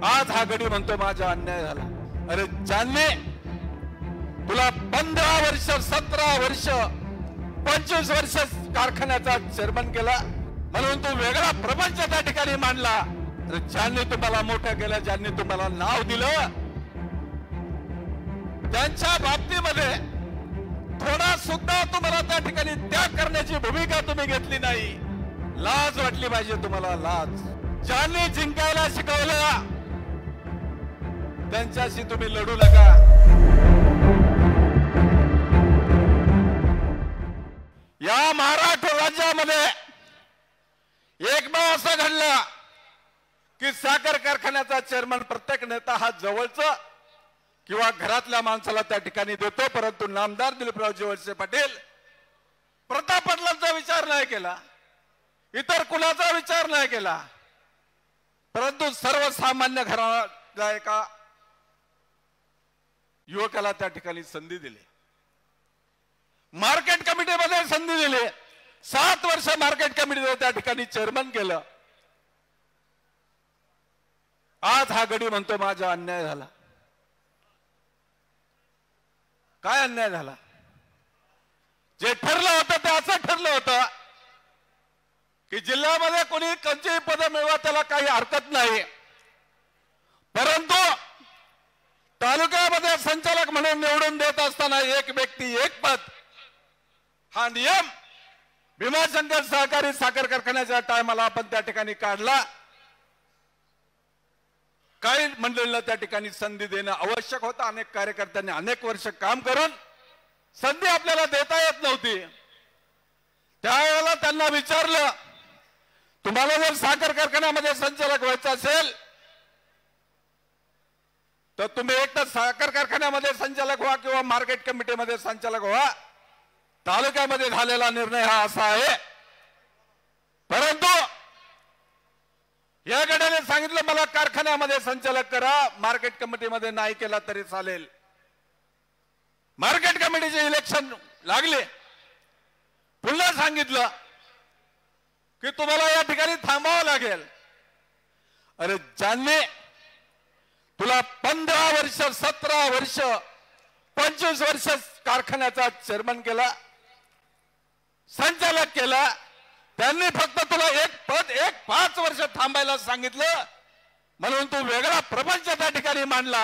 आज हा गडी म्हणतो माझा अन्याय झाला। अरे ज्यांनी तुला 15 वर्ष 17 वर्ष 25 वर्ष कारखान्याचा चेअरमन केला म्हणून तू वेगळा प्रपंच त्या ठिकाणी मांडला। ज्यांनी तुम्हाला मोठं केलं, ज्यांनी तुम्हाला नाव दिलं, त्यांच्या बाबतीमध्ये थोडा सुद्धा तुम्हाला त्या ठिकाणी त्याग करण्याची भूमिका तुम्ही घेतली नाही। लाज वाटली पाहिजे तुम्हाला, लाज। ज्यांनी जिंकायला शिकवलं त्यांच्याशी तुम्ही लढू नका। या महाराष्ट्र राज्यामध्ये एकदा असं घडलं की साखर कारखान्याचा चेअरमन प्रत्येक नेता हा जवळचा किंवा घरातल्या माणसाला त्या ठिकाणी देतो, परंतु नामदार दिलीपरावजी वळसे पाटील प्रताप पाटलांचा विचार नाही केला, इतर कुणाचा विचार नाही केला, परंतु सर्वसामान्य घराला एका युवकाला त्या ठिकाणी संधी दिली, मार्केट कमिटीमध्ये संधी दिली। 7 वर्ष मार्केट कमिटीमध्ये त्या ठिकाणी चेअरमन केलं। आज हा गडी म्हणतो माझा अन्याय झाला। काय अन्याय झाला? जे ठरलं होतं ते असं ठरलं होतं की जिल्ह्यामध्ये कोणी कोणतीही पद मिळवा त्याला काही हरकत नाही, परंतु तालुक्यामध्ये संचालक म्हणून निवडून देत असताना एक व्यक्ती एक पद हा नियम भीमाशंकर सहकारी साखर कारखान्याच्या टायमाला आपण त्या ठिकाणी काढला। काही मंडळींना त्या ठिकाणी संधी देणं आवश्यक होतं। अनेक कार्यकर्त्यांनी अनेक वर्ष काम करून संधी आपल्याला देता येत नव्हती। त्यावेळेला त्यांना विचारलं, तुम्हाला जर साखर कारखान्यामध्ये संचालक व्हायचं असेल तर तुम्ही एक तर साखर कारखान्यामध्ये संचालक व्हा किंवा मार्केट कमिटीमध्ये संचालक व्हा। तालुक्यामध्ये झालेला निर्णय हा असा आहे, परंतु या गटाने सांगितलं मला कारखान्यामध्ये संचालक करा, मार्केट कमिटीमध्ये नाही केला तरी चालेल। मार्केट कमिटीचे इलेक्शन लागले, पुन्हा सांगितलं की तुम्हाला या ठिकाणी थांबावं लागेल। अरे ज्यांनी तुला 15 वर्ष 17 वर्ष 25 वर्ष कारखान्याचा चेअरमन केला, संचालक केला, त्यांनी फक्त तुला एक पद 5 वर्ष थांबायला सांगितलं म्हणून तू वेगळा प्रपंच त्या ठिकाणी मांडला।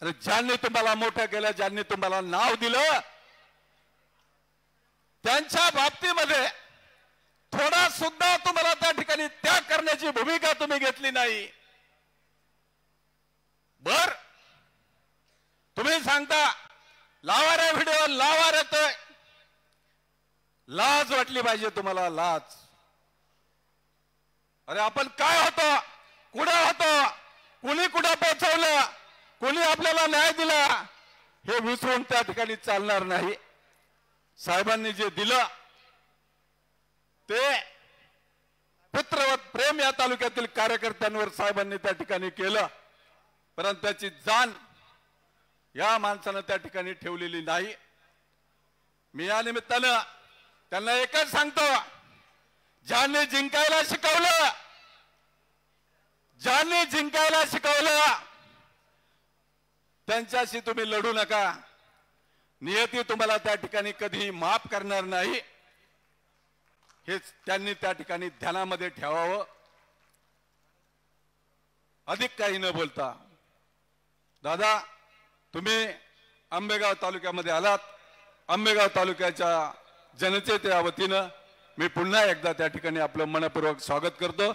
अरे ज्यांनी तुम्हाला मोठं केलं, ज्यांनी तुम्हाला नाव दिलं, त्यांच्या बाबतीमध्ये थोडा सुद्धा तुम्हाला त्या ठिकाणी त्याग करण्याची भूमिका तुम्ही घेतली नाही। बर तुम्ही सांगता लावा रे व्हिडिओ, लावा रे, तो लाज वाटली पाहिजे तुम्हाला, लाज। अरे आपण काय होतो, कुठे होतो, कुणी कुठे पोहोचवलं, कुणी आपल्याला न्याय दिला हे विसरून त्या ठिकाणी चालणार नाही। साहेबांनी जे दिलं ते पुत्रवत प्रेम या तालुक्यातील कार्यकर्त्यांवर साहेबांनी त्या ठिकाणी केलं, परंतु त्याची जाण या माणसानं त्या ठिकाणी ठेवलेली नाही। मी या निमित्तानं त्यांना एकच सांगतो, ज्यांनी जिंकायला शिकवलं, ज्यांनी जिंकायला शिकवलं त्यांच्याशी तुम्ही लढू नका। नियती तुम्हाला त्या ठिकाणी कधीही माफ करणार नाही, हेच त्यांनी त्या ठिकाणी ध्यानामध्ये ठेवावं। अधिक काही न बोलता दादा, तुम्ही आंबेगाव तालुक्यामध्ये आलात, आंबेगाव तालुक्याच्या जनतेच्या वतीनं मी पुन्हा एकदा त्या ठिकाणी आपलं मनपूर्वक स्वागत करतो।